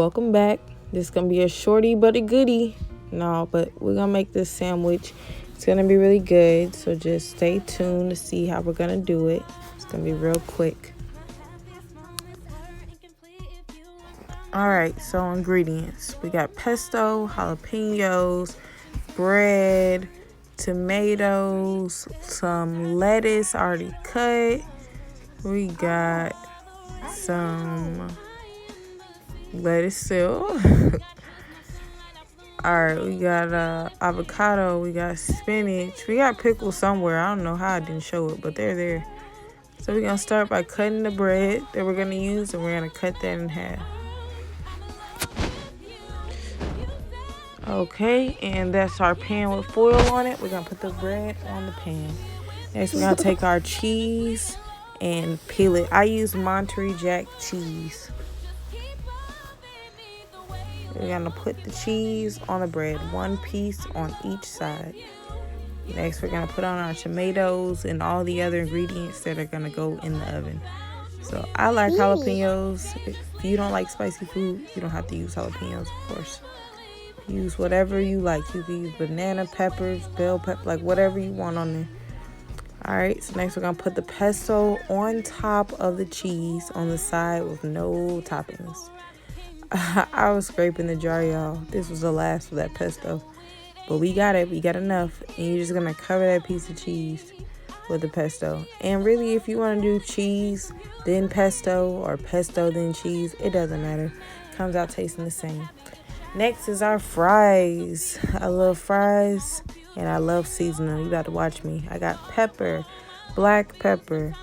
welcome back. This is gonna be a shorty but a goodie. No, but we're gonna make this sandwich. It's gonna be really good, so just stay tuned to see how we're gonna do it. It's gonna be real quick. Alright, so ingredients. We got pesto, jalapeños, bread, tomatoes, some lettuce already cut. We got some lettuce still. Alright, we got avocado, we got spinach, we got pickles somewhere. I don't know how I didn't show it, but they're there. So we're gonna start by cutting the bread that we're gonna use, and we're gonna cut that in half. Okay, and that's our pan with foil on it. We're gonna put the bread on the pan. Next, we're gonna take our cheese and peel it. I use Monterey Jack Cheese. We're gonna put the cheese on the bread, one piece on each side. Next, we're gonna put on our tomatoes and all the other ingredients that are gonna go in the oven. So I like jalapenos. If you don't like spicy food, you don't have to use jalapenos, of course. Use whatever you like. You can use banana peppers, bell pepper, like whatever you want on there. Alright, so next we're gonna put the pesto on top of the cheese on the side with no toppings. I was scraping the jar, y'all. This was the last of that pesto. But we got it. We got enough. And you're just going to cover that piece of cheese with the pesto. And really, if you want to do cheese, then pesto, or pesto, then cheese, it doesn't matter. Comes out tasting the same. Next is our fries. I love fries, and I love seasoning. You got to watch me. I got pepper, black pepper.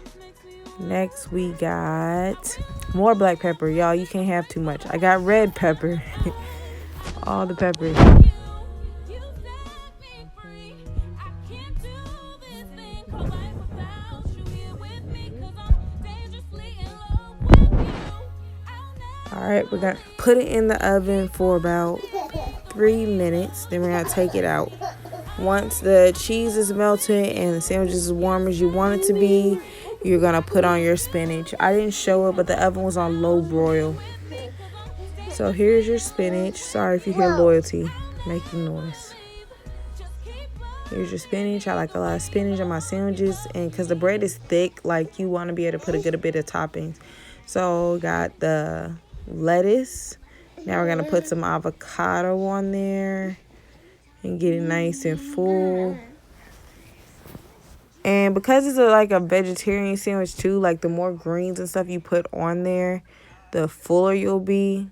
Next, we got more black pepper. Y'all, you can't have too much. I got red pepper. All the peppers. Alright, we're going to put it in the oven for about 3 minutes. Then we're going to take it out. Once the cheese is melted and the sandwich is as warm as you want it to be, you're going to put on your spinach. I didn't show it, but the oven was on low broil. So here's your spinach. Sorry if you hear Loyalty making noise. Here's your spinach. I like a lot of spinach on my sandwiches. And because the bread is thick, like you want to be able to put a good bit of toppings. So got the lettuce. Now we're going to put some avocado on there and get it nice and full. And because it's like a vegetarian sandwich too, like the more greens and stuff you put on there, the fuller you'll be.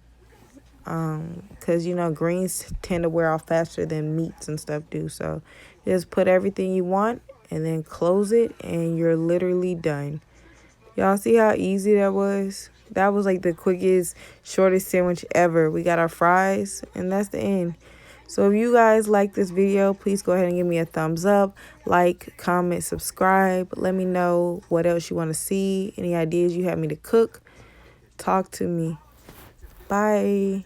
Because, you know, greens tend to wear off faster than meats and stuff do. So just put everything you want and then close it and you're literally done. Y'all see how easy that was? That was like the quickest, shortest sandwich ever. We got our fries and that's the end. So if you guys like this video, please go ahead and give me a thumbs up, like, comment, subscribe. Let me know what else you want to see, any ideas you have me to cook. Talk to me. Bye.